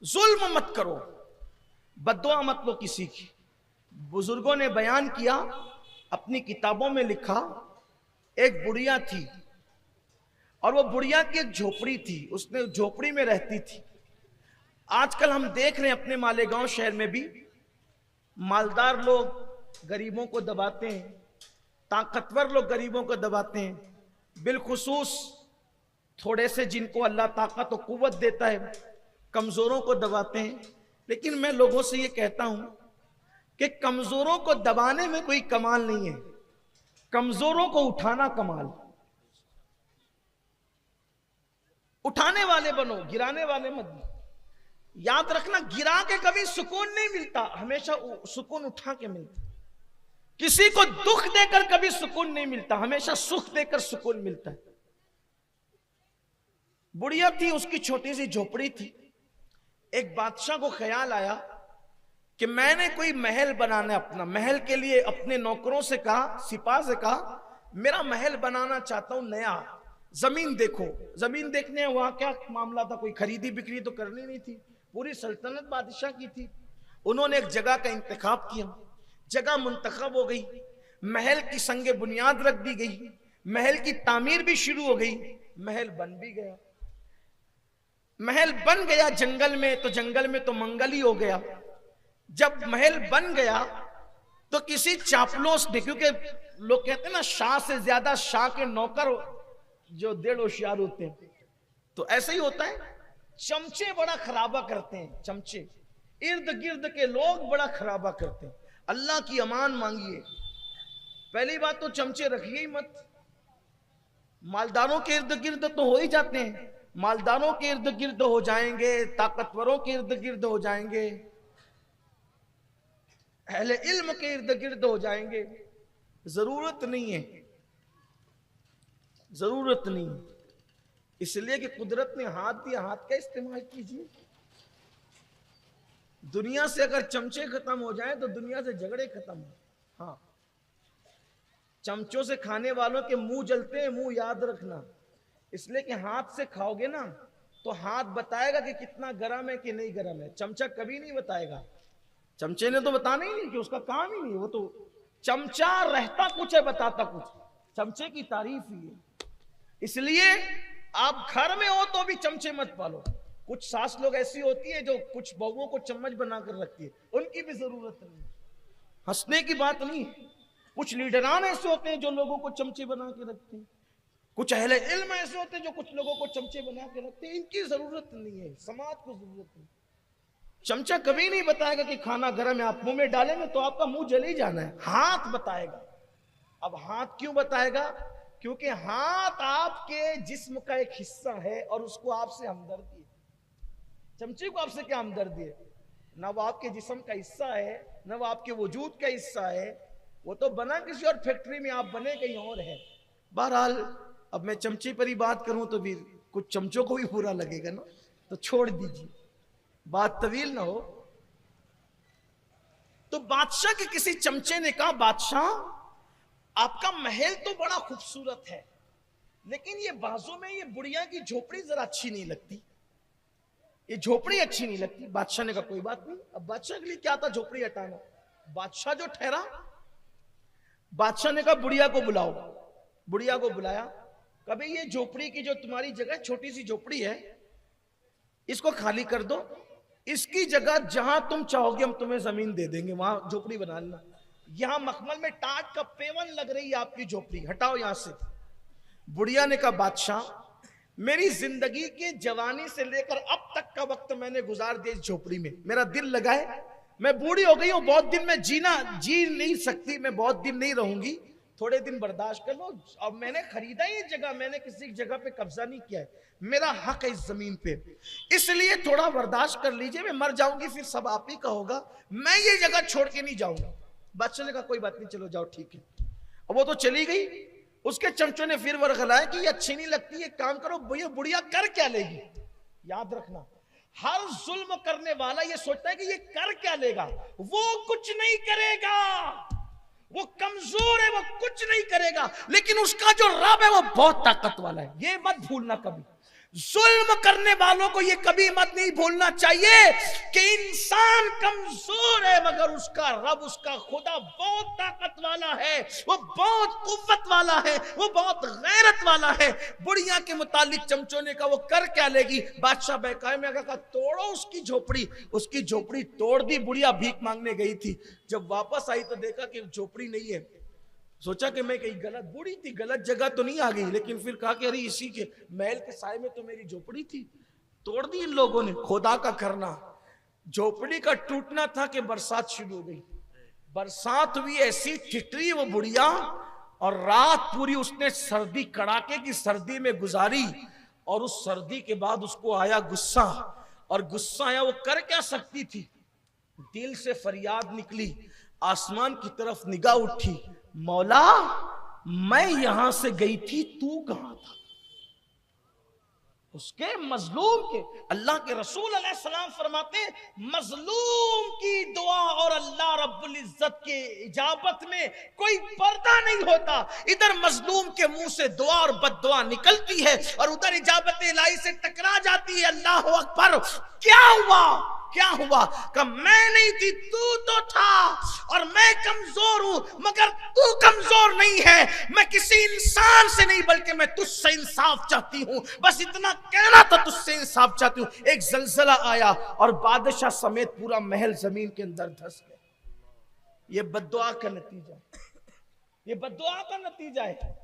जुल्म मत करो, बद्दुआ मत लो किसी की। बुजुर्गों ने बयान किया, अपनी किताबों में लिखा, एक बुढ़िया थी और वो बुढ़िया की एक झोपड़ी थी, उसने झोपड़ी में रहती थी। आजकल हम देख रहे हैं अपने मालेगांव शहर में भी मालदार लोग गरीबों को दबाते हैं, ताकतवर लोग गरीबों को दबाते हैं, बिलखुसूस थोड़े से जिनको अल्लाह ताकत और कुव्वत देता है कमजोरों को दबाते हैं। लेकिन मैं लोगों से ये कहता हूं कि कमजोरों को दबाने में कोई कमाल नहीं है, कमजोरों को उठाना कमाल। उठाने वाले बनो, गिराने वाले मत बनो। याद रखना, गिरा के कभी सुकून नहीं मिलता, हमेशा सुकून उठा के मिलता। किसी को दुख देकर कभी सुकून नहीं मिलता, हमेशा सुख देकर सुकून मिलता है। बुढ़िया थी, उसकी छोटी सी झोपड़ी थी। एक बादशाह को ख्याल आया कि मैंने कोई महल बनाना है अपना। महल के लिए अपने नौकरों से कहा, सिपाह से कहा, मेरा महल बनाना चाहता हूं नया। जमीन देखो। जमीन देखने वहां क्या मामला था, कोई खरीदी बिक्री तो करनी नहीं थी, पूरी सल्तनत बादशाह की थी। उन्होंने एक जगह का इंतखाब किया, जगह मुंतखब हो गई, महल की संगे बुनियाद रख दी गई, महल की तामीर भी शुरू हो गई, महल बन भी गया। महल बन गया जंगल में, तो जंगल में तो मंगल ही हो गया। जब महल बन गया तो किसी चापलूस ने, क्योंकि लोग कहते हैं ना शाह से ज्यादा शाह के नौकर जो डेढ़ होशियार होते हैं, तो ऐसे ही होता है। चमचे बड़ा खराबा करते हैं, चमचे इर्द गिर्द के लोग बड़ा खराबा करते हैं। अल्लाह की अमान मांगिए। पहली बात तो चमचे रखिए ही मत। मालदारों के इर्द गिर्द तो हो ही जाते हैं, मालदारों के इर्द गिर्द हो जाएंगे, ताकतवरों के इर्द गिर्द हो जाएंगे, अहले इल्म के इर्द गिर्द हो जाएंगे। जरूरत नहीं है, जरूरत नहीं है। इसलिए कि कुदरत ने हाथ दिया, हाथ का इस्तेमाल कीजिए। दुनिया से अगर चमचे खत्म हो जाएं तो दुनिया से झगड़े खत्म हो। हाँ, चमचों से खाने वालों के मुंह जलते हैं, मुंह याद रखना। इसलिए कि हाथ से खाओगे ना तो हाथ बताएगा कि कितना गरम है कि नहीं गरम है, चमचा कभी नहीं बताएगा। चमचे ने तो बताना ही नहीं, कि उसका काम ही नहीं। वो तो चमचा रहता कुछ है, बताता कुछ। चमचे की तारीफ ही है। इसलिए आप घर में हो तो भी चमचे मत पालो। कुछ सास लोग ऐसी होती है जो कुछ बहुओं को चम्मच बनाकर रखती है, उनकी भी जरूरत नहीं, हंसने की बात नहीं है। कुछ लीडरान ऐसे होते हैं जो लोगों को चमचे बना के रखते हैं, कुछ अहले इल्म ऐसे होते हैं जो कुछ लोगों को चमचे बना के रखते हैं। इनकी जरूरत नहीं है, समाज को जरूरत नहीं। चमचा कभी नहीं बताएगा कि खाना गर्म है, आप मुंह में डालेंगे तो आपका मुंह जल ही जाना है। हाथ बताएगा। अब हाथ क्यों बताएगा? क्योंकि हाथ आपके जिस्म का एक हिस्सा है और उसको आपसे हमदर्दी है। चमचे को आपसे क्या हमदर्दी है? ना वो आपके जिस्म का हिस्सा है, ना वो आपके वजूद का हिस्सा है। वो तो बना किसी और फैक्ट्री में, आप बने कहीं और है। बहरहाल अब मैं चमचे पर ही बात करूं तो भी कुछ चमचों को भी बुरा लगेगा ना, तो छोड़ दीजिए, बात तवील ना हो। तो बादशाह के किसी चमचे ने कहा, बादशाह आपका महल तो बड़ा खूबसूरत है, लेकिन ये बाजू में ये बुढ़िया की झोपड़ी जरा अच्छी नहीं लगती, ये झोपड़ी अच्छी नहीं लगती। बादशाह ने कहा कोई बात नहीं। अब बादशाह के लिए क्या था झोपड़ी हटाना। बादशाह जो ठहरा, बादशाह ने कहा बुढ़िया को बुलाओ। बुढ़िया को बुलाया। कभी ये झोपड़ी की जो तुम्हारी जगह छोटी सी झोपड़ी है, इसको खाली कर दो, इसकी जगह जहां तुम चाहोगे हम तुम्हें जमीन दे देंगे, वहां झोपड़ी बना लेना। यहां मखमल में टाट का पेवन लग रही है आपकी झोपड़ी, हटाओ यहां से। बुढ़िया ने कहा बादशाह मेरी जिंदगी के जवानी से लेकर अब तक का वक्त मैंने गुजार दिया इस झोपड़ी में, मेरा दिल लगा है, मैं बूढ़ी हो गई हूं, बहुत दिन में जी नहीं सकती, मैं बहुत दिन नहीं रहूंगी, थोड़े दिन बर्दाश्त कर लो। अब मैंने खरीदा ये जगह, मैंने किसी जगह पे कब्जा नहीं किया है, मेरा हक है इस जमीन पे, इसलिए थोड़ा बर्दाश्त कर लीजिए, मैं मर जाऊंगी फिर सब आप ही का होगा, मैं ये जगह छोड़ के नहीं जाऊंगा। बादशाह ने कहा कोई बात नहीं, चलो जाओ ठीक है। अब वो तो चली गई। उसके चमचों ने फिर वर्गलाया कि ये अच्छी नहीं लगती, ये काम करो, ये बुढ़िया कर क्या लेगी। याद रखना, हर जुल्म करने वाला ये सोचता है कि ये कर क्या लेगा, वो कुछ नहीं करेगा, वो कमजोर है, वो कुछ नहीं करेगा, लेकिन उसका जो रब है वो बहुत ताकत वाला है, ये मत भूलना कभी। जुल्म करने वालों को ये कभी मत नहीं भूलना चाहिए कि इंसान कमजोर है, मगर उसका रब, उसका खुदा बहुत ताकत वाला है, वो बहुत कुव्वत वाला है, वो बहुत गैरत वाला है। बुढ़िया के मुतालिक चमचोने का वो कर क्या लेगी? बादशाह बहकाए में कहा तोड़ो उसकी झोपड़ी। उसकी झोपड़ी तोड़ दी। बुढ़िया भीख मांगने गई थी, जब वापस आई तो देखा कि झोपड़ी नहीं है। सोचा कि मैं कहीं गलत, बूढ़ी थी, गलत जगह तो नहीं आ गई, लेकिन फिर कहा कि अरे इसी के महल के साए में तो मेरी झोपड़ी थी। तोड़ दी इन लोगों ने। खुदा का करना, झोपड़ी का टूटना था कि बरसात शुरू हो गई। बरसात हुई, ऐसी ठिठरी वो बुढ़िया, और रात पूरी उसने सर्दी, कड़ाके की सर्दी में गुजारी। और उस सर्दी के बाद उसको आया गुस्सा, और गुस्सा आया, वो कर क्या सकती थी? दिल से फरियाद निकली, आसमान की तरफ निगाह उठी, मौला मैं यहां से गई थी, तू कहां था? उसके मजलूम के, अल्लाह के रसूल अलैहिस्सलाम फरमाते हैं, मजलूम की दुआ और अल्लाह रब्बुल इज्जत की इजाबत में कोई पर्दा नहीं होता। इधर मजलूम के मुंह से दुआ और बद्दुआ निकलती है, और उधर इजाबत इलाही से टकरा जाती है। अल्लाह अकबर। क्या हुआ? क्या हुआ? कि मैं नहीं थी, तू तो था, और मैं कमजोर हूं, मगर तू कमजोर नहीं है। मैं किसी इंसान से नहीं, बल्कि मैं तुझसे इंसाफ चाहती हूं। बस इतना कहना था, तुझसे इंसाफ चाहती हूं। एक जलजला आया और बादशाह समेत पूरा महल जमीन के अंदर धंस गया। ये बद्दुआ का नतीजा, ये बद्दुआ का नतीजा है।